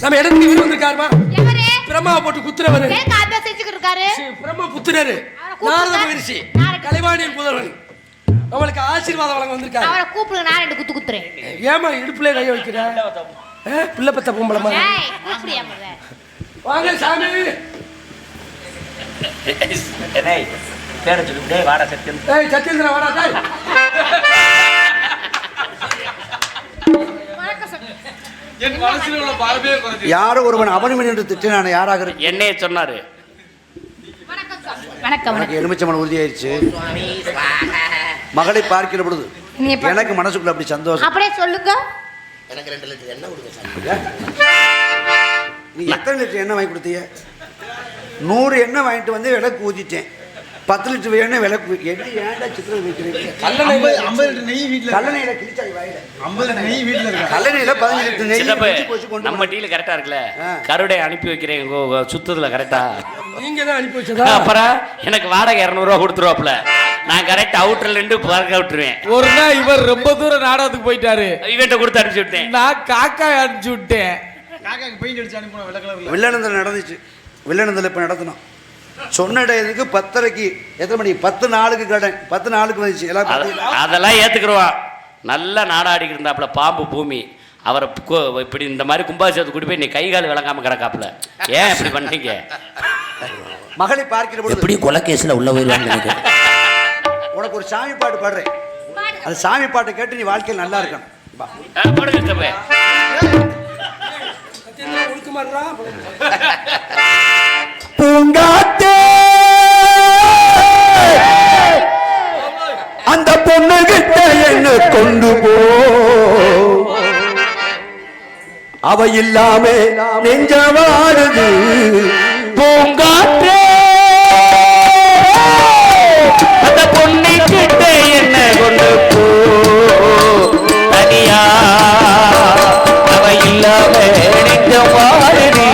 நம்ம இடத்துக்கு இவர் வந்திருக்காருமா? பிரம்மாவை போட்டு குத்துறவரு பிரம்ம புத்திரரு நாரத மகரிஷி கலைவாணியின் புதல்வன் அவளுக்கு ஆசீர்வாதம் வழங்க வந்திருக்காரு. அவரை கூப்பிடுங்க, நான் 2 குத்து குத்துறேன். ஏமா இடுப்புல கை வைக்கிற? பிள்ளை பத்த பொம்பளமா? வாங்க சாமி. பேர சொல்லு. வாடா சத்யேந்திரன். ஏய் சத்யேந்திரன் வாடா டேய். என் மனசுல உள்ள பாரமே குறைஞ்சு. யாரோ ஒருவன் அவனிமன் என்று திட்டினான யாராக இருக்கு? என்னையே சொன்னாரு. வணக்கம். எனக்கு எலுமிச்சம்பழம் உறுதியாயிருச்சு. மகளை பார்க்கிற பொழுது எனக்கு மனசுக்குள்ள அப்படி சந்தோஷம். அப்படியே சொல்லுங்க. எனக்கு 2 லிட்டர் எண்ணெய் கொடுங்க சாமி. நீ எத்தனை லிட்டர் எண்ணெய் வாங்கி கொடுத்தீங்க? 100 எண்ணெய் வாங்கிட்டு வந்து விளக்கு ஊதிட்டேன். 10 லிட்டர் எண்ணெய் விளக்கு எண்ணெய் ஏன்டா சித்திரம் வைக்கிறீங்க? 50 லிட்டர் நெய் வீட்ல. கல்லணையில கிழிச்சாய் வாயில. 50 லிட்டர் நெய் வீட்ல இருக்கு. கல்லணையில 15 லிட்டர் நெய் நம்ம டீல கரெக்டா இருக்குல்ல? கருடை அனுப்பி வைக்கிறேன் சுத்தத்துல கரெக்டா. நீங்க தான் அனுப்பி வச்சதா? அப்புறம் எனக்கு வாடகை 200 ரூபா கொடுத்துருவாப்ல. நான் கரெக்ட் அவுட்டர்ல இருந்து பார்க்க விட்டுருவேன். ஒரு நாள் இவர் ரொம்ப தூரம் நாடகத்துக்கு போயிட்டாரு. இவன்ட்ட கொடுத்து அனுப்பிச்சு விட்டேன். நான் காக்கா அனுப்பிச்சு விட்டேன். காக்காக்கு பெயிண்ட் அடிச்சு அனுப்பின வெள்ளை கலர்ல. வில்லனந்தல் நடந்துச்சு. வில்லனந்தல் இப்ப நடத்தணும். சொன்ன இடத்துக்கு 10:30 எத்தனை மணி? 10 நாளுக்கு கடன். 10 நாளுக்கு வந்துச்சு. அதெல்லாம் ஏத்துக்குருவான். நல்லா நாடாடிக்கிட்டு இருந்தாப்புல பாம்பு பூமி. அவரை இப்படி இந்த மாதிரி கும்பாபிஷேகத்துக்கு கூட்டி போய் நீ கை கால் விளங்காம கிடக்காப்புல. ஏன் இப்படி பண்ணீங்க? மகளை பார்க்கிற பொழுது எப்படி கொலைகேஸ்ல உள்ள போயிருவாங்க. உனக்கு ஒரு சாமி பாட்டு பாடுறேன். அந்த சாமி பாட்டை கேட்டு நீ வாழ்க்கையில் நல்லா இருக்கணும். பூங்காத்தே அந்த பொண்ணு கிட்ட என்ன கொண்டு போ, அவ இல்லாம நெஞ்ச வாடுது. பூங்காத்தே அந்த பொண்ணு கிட்ட என்ன கொண்டு போ, தனியா அவ இல்லாம நெஞ்ச வாடுது.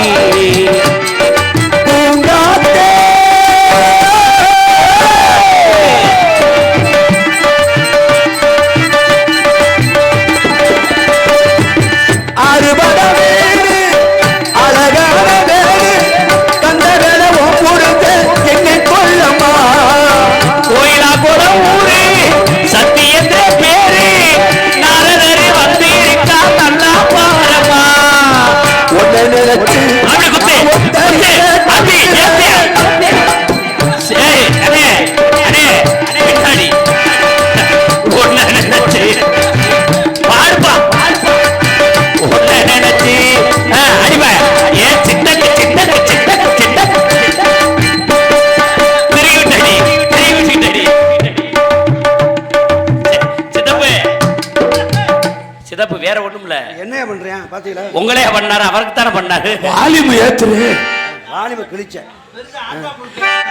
வேற ஒண்ணும் இல்ல. என்ன பண்றேன் பாத்தீங்களா? உங்களே பண்ணாரு, அவருக்கு தானே பண்ணாரு. வாலிபு ஏத்துரு, வாலிபு கிழிச்ச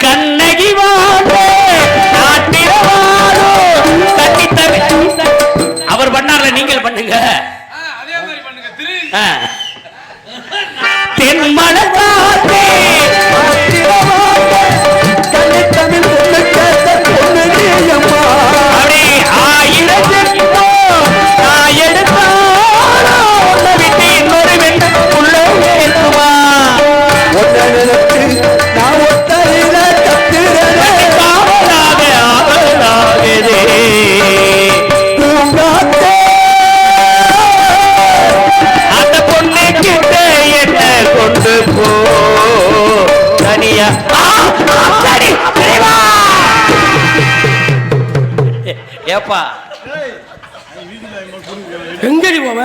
கண்ணகி வாழோ நாட்டில வாழோ தண்ணி தவி அவர் பண்ணார்ல, நீங்கள் பண்ணுங்க. அதே மாதிரி பண்ணுங்க. தென்மலை காத்தே தமிழ் பொண்ணு கேட்ட பொண்ணு நீயம்மா, அப்படி 1000 நான் எடுத்தாரோ விட்டு இன்னொரு வெண்ண உள்ள ஏற்றுமா. ஒன்ன நினைச்சு நான் ஒத்தையில கத்துறேன் காவலாக ஆவலாகுதே. பூங்காத்தே அந்த பொண்ணு கிட்ட என்ன கொண்டு போ, தனியா ஏப்பா எங்கடி போவ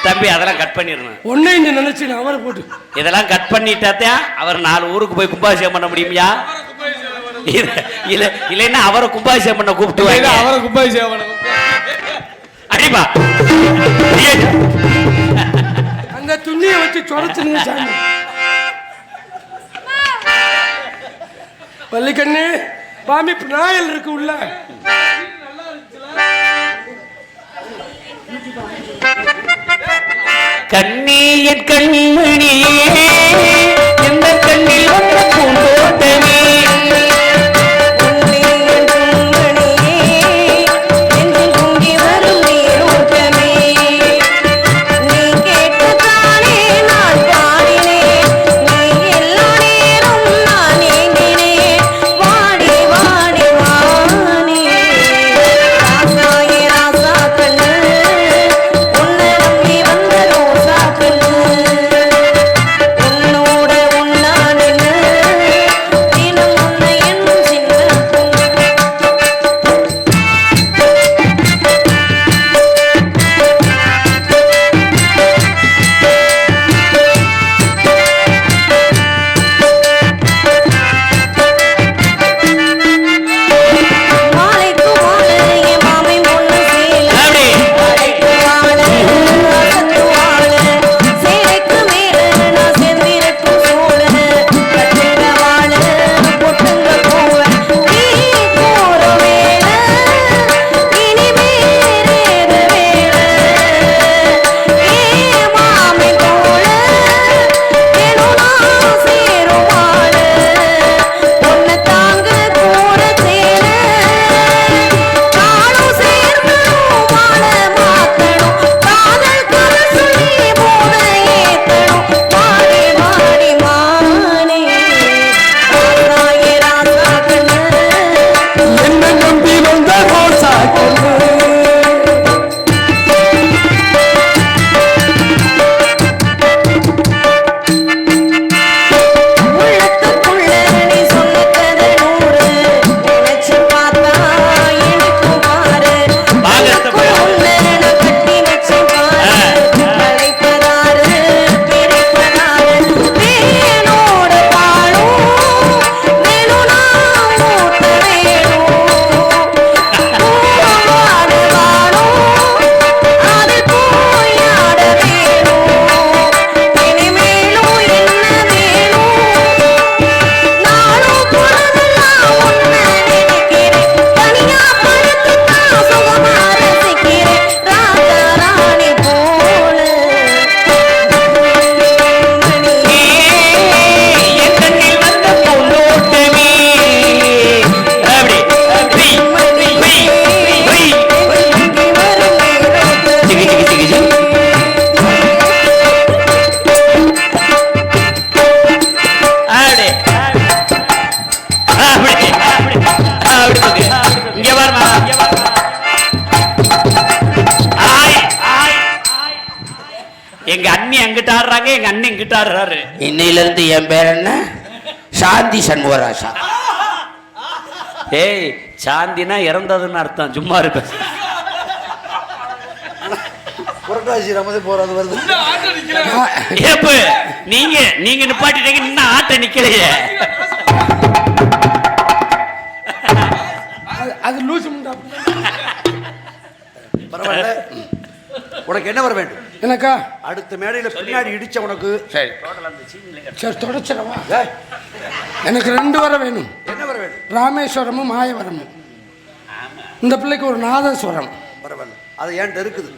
தம்பி? அதெல்லாம் கட் பண்ணிடணும். ஒன்னே இங்க நினைச்சு அவரை போட்டு இதெல்லாம் கட் பண்ணிட்டாத்தான் அவர் 4 ஊருக்கு போய் கும்பாபிஷேகம் பண்ண முடியுமா? இல்லைன்னா அவரை கும்பாபிஷேகம் பண்ண கூப்பிட்டு அவரை கும்பாபிஷேகம் பண்ண அடிப்பா. அந்த துணியை வச்சு சொரச்சுங்க சாமி. வள்ளிக்கண்ணு பாமி நாயல் இருக்கு உள்ள. கண்ணீர் கண்மணியே எந்த கண்ணில் வந்த பூந்தோட்டமே, வரும் நீரோட்டமே, நீ கேட்டுத்தானே நான் எங்கிட்ட ஆடுறாங்க, எங்க அண்ணன் இங்கிட்ட ஆடுறாரு. இன்னையில இருந்து என் பேர் என்ன? சாந்தி சண்முகராசா. ஏய், சாந்தினா இறந்ததுன்னு அர்த்தம், சும்மா இருப்ப. புரட்டாசி ரமது போறது வருது. ஏப்ப நீங்க நீங்க நிப்பாட்டிட்டீங்க, இன்னும் ஆட்ட நிக்கலையே. அது லூசு முண்டா. பரவாயில்ல. உனக்கு என்ன வர வேண்டும்? எனக்கா அடுத்த மேடையில பின்னாடி இடிச்ச உனக்கு. சரி சரி தொடச்சிடவா? எனக்கு 2 வர வேணும். என்ன வர வேண்டும்? ராமேஸ்வரமும் மாயவரமும். இந்த பிள்ளைக்கு ஒரு நாதஸ்வரம். பரவாயில்ல, அது ஏன்ட்ட இருக்குது.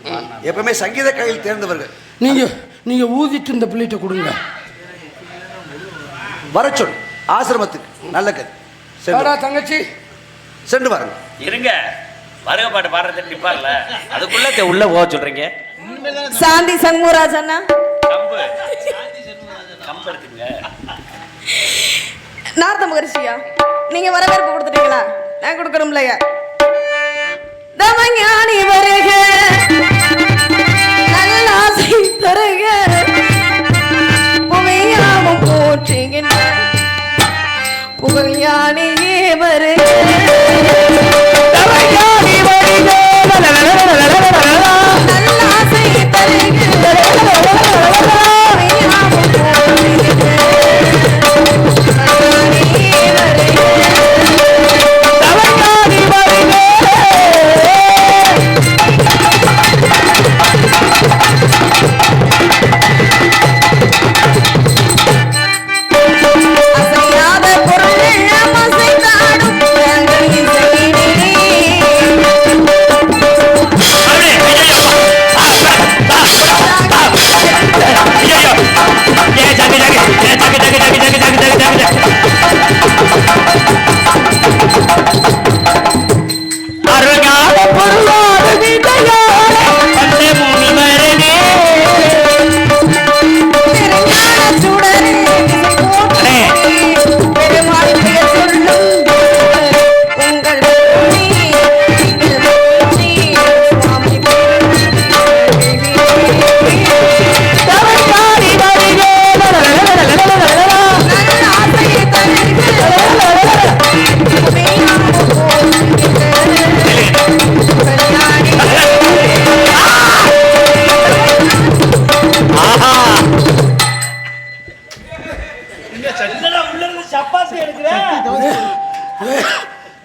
எப்பவுமே சங்கீத கையில் தேர்ந்தவர்கள். நீங்க ஊதிட்டு இந்த பிள்ளைகிட்ட கொடுங்க. வர சொல் ஆசிரமத்துக்கு. நல்ல கதை. தங்கச்சி சென்று வாருங்க. இருங்க, வருக பாட்டு பாடுறது நிப்பார்ல, அதுக்குள்ள உள்ள போக சொல்றீங்க. சாந்தி சண்முகராஜ் அண்ணா, கம்பு கம்பு இருக்குங்க. நார்த்த மகரிஷியா, நீங்க வரவேற்பு கொடுத்துட்டீங்களா? நான் கொடுக்கணும்லையா? தமஞானி வருக, நல்ல ஆசை தருக, புகையாவும் போற்றுகின்ற புகழ் யானையே வருக. தமஞானி வருக, நல்ல ஆசை தருக, புகையாவும் போற்றுகின்ற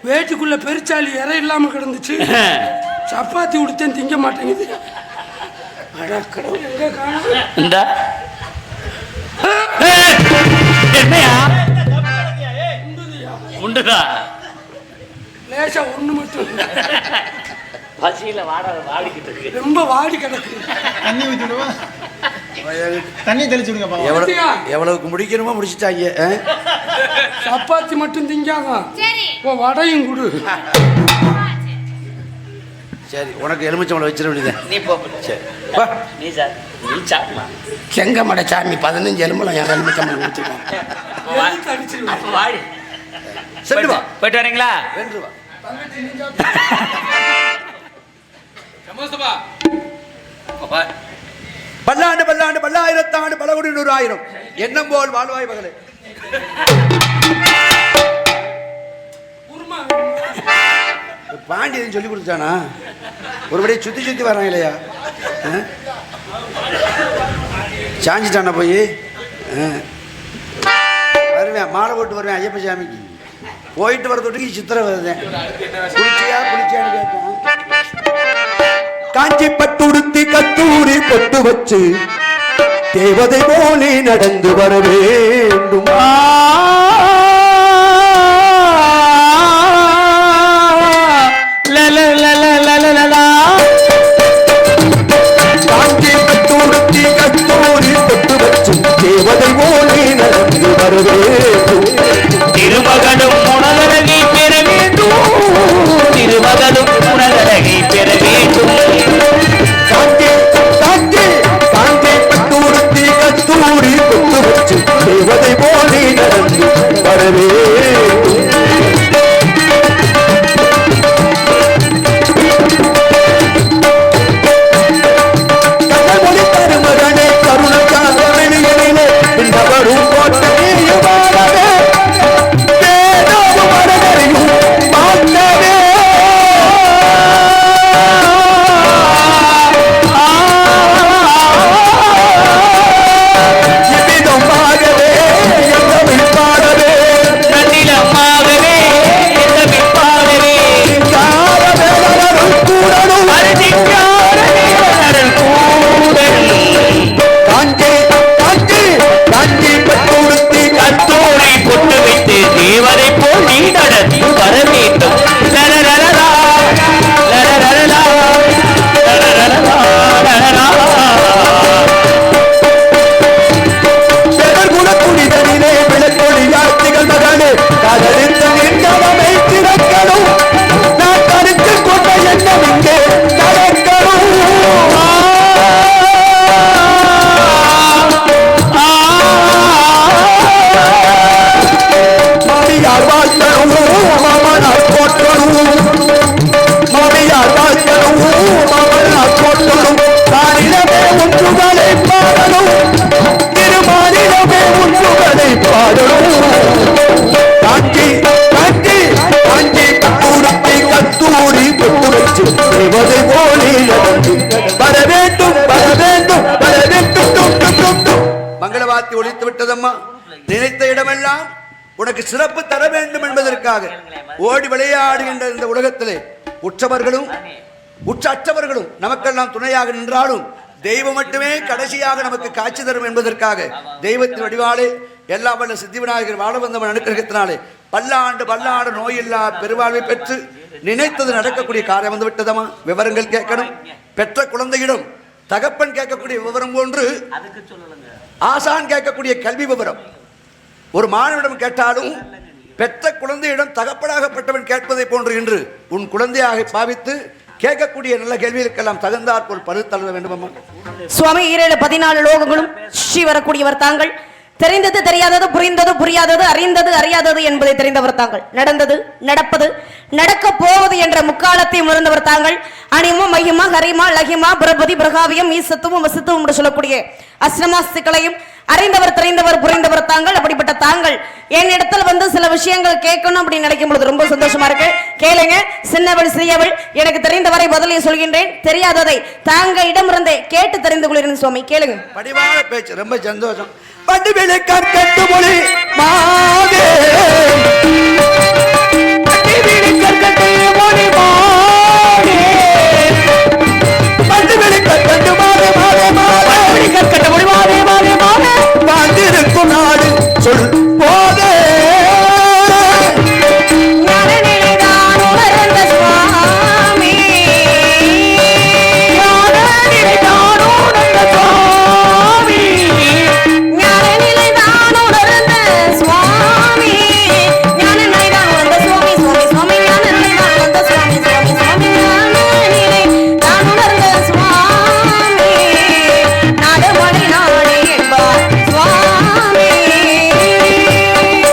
வேட்டுக்குள்ள பெருச்சாலி இறை இல்லாம கிடந்துச்சு. சப்பாத்தி உடுத்தேன் திங்க மாட்டேங்குது. என்னையா உண்டுதா? லேசா ஒண்ணு மட்டும் பசியில வாடிக்கிட்டு இருக்கு. ரொம்ப வாடி கிடக்கு. தண்ணி ஊத்திடுவா, தண்ணி தெளிச்சு விடுங்க பாப்பா. எவ்வளவுக்கு முடிக்கணுமோ முடிச்சுட்டாங்க. சப்பாத்தி மட்டும் திங்காதான், வடையும் கொடு. சரி, உனக்கு எலுமிச்சம்பழம் வச்சிட வேண்டியது. நீ போ. சரி, நீ சார், நீ சாப்பிடலாம். செங்கமடை சாமி 15 எலும்பலம் என் எலுமிச்சம்பழம் கொடுத்துருவான். வாடி சென்று வா. போயிட்டு வரீங்களா? வென்று வா. பல்லாண்டு பல்லாண்டு பல்லாயிரத்தாண்டு பலகுடி 100,000 எண்ணம் போல் வாழ்வாய் மகளே. பாண்டியன் சொல்லி கொடுத்தானா? ஒருபடியே சுத்தி சுத்தி வரான் இல்லையா? சாஞ்சிட்டானா போய்? வருவேன், மாலை போட்டு வருவேன் ஐயப்ப சாமிக்கு. போயிட்டு வர தொட்டுக்கு சித்திரை வருதேன். குளிச்சியான்னு கேட்டேன். காஞ்சி பட்டுடுத்தி கத்தூரி பொட்டு வச்சு தேவதை போலே நடந்து வர வேண்டும். காஞ்சி பட்டுடுத்தி கத்தூரி பொட்டு வச்சு தேவதை போலே நடந்து வர வேண்டும். திருமகனும் உணவழகை பெற வேண்டும், திருமகனும் உணவழகை பெற வேண்டும். காஞ்சி காஞ்சி காஞ்சி பட்டுடுத்தி கத்தூரி பொட்டு வச்சு தேவதை போலே நடந்து வர வேண்டும். கருமகனே கருணை வார்த்தை ஒலித்து விட்டதம்மா. நினைத்த இடமெல்லாம் உனக்கு சிறப்பு தர வேண்டும் என்பதற்காக ஓடி விளையாடுகின்ற இந்த உலகத்திலே உற்றவர்களும் உற்றவர்களும் நமக்கெல்லாம் துணையாக நின்றாலும் தெய்வம் மட்டுமே கடைசியாக நமக்கு காட்சி தரும் என்பதற்காக தெய்வத்தின் வடிவாலே எல்லா வல்ல சித்தி விநாயகர் வாழ வந்தவன் அனுக்கிரகத்தினாலே பல்லாண்டு நோயில்லா பெருவாழ்வை பெற்று நினைத்தது நடக்கக்கூடிய காரியம் வந்து விட்டதமா. விவரங்கள் கேட்கணும். பெற்ற குழந்தையிடம் தகப்பன் கேட்கக்கூடிய விவரம் போன்று ஆசான் கேட்கக்கூடிய கல்வி விவரம் ஒரு மாணவனிடம் கேட்டாலும் பெற்ற குழந்தையிடம் தகப்பனாகப்பட்டவன் கேட்பதை போன்று என்று உன் குழந்தையாக பாவித்து கேட்கக்கூடிய நல்ல கேள்விகளுக்கெல்லாம் தகுந்தாற்போல் பருத்தள வேண்டுமா. சுவாமி 14 லோகங்களும் ஸ்ரீ வரக்கூடியவர் தாங்கள். தெரிந்தது தெரியாதது, புரிந்தது புரியாதது, அறிந்தது அறியாதது என்பதை தெரிந்தவர் தாங்கள். நடந்தது நடப்பது நடக்க போவது என்ற முக்காலத்தை உணர்ந்தவர் தாங்கள். அணிமா மையமா ஹரிமா லகிமா பிரபதி பிரகாவியம் ஈசத்துவம் வசித்துவம் என்று சொல்லக்கூடிய அஸ்ரமாஸ்திகளையும் அறிந்தவர் தெரிந்தவர் புரிந்தவர் தாங்கள். அப்படிப்பட்ட தாங்கள் என் இடத்துல வந்து சில விஷயங்கள் கேட்கணும் அப்படின்னு நினைக்கும் பொழுது ரொம்ப சந்தோஷமா இருக்கு. கேளுங்க. சின்னவள் சிறியவள் எனக்கு தெரிந்தவரை பதிலை சொல்கின்றேன். தெரியாததை தாங்க இடமிருந்தே கேட்டு தெரிந்து கொள்கிறேன் சுவாமி. கேளுங்க. படிவான பேச்சு ரொம்ப சந்தோஷம். பண்டு விளக்கம் கட்டு மொழி மாதே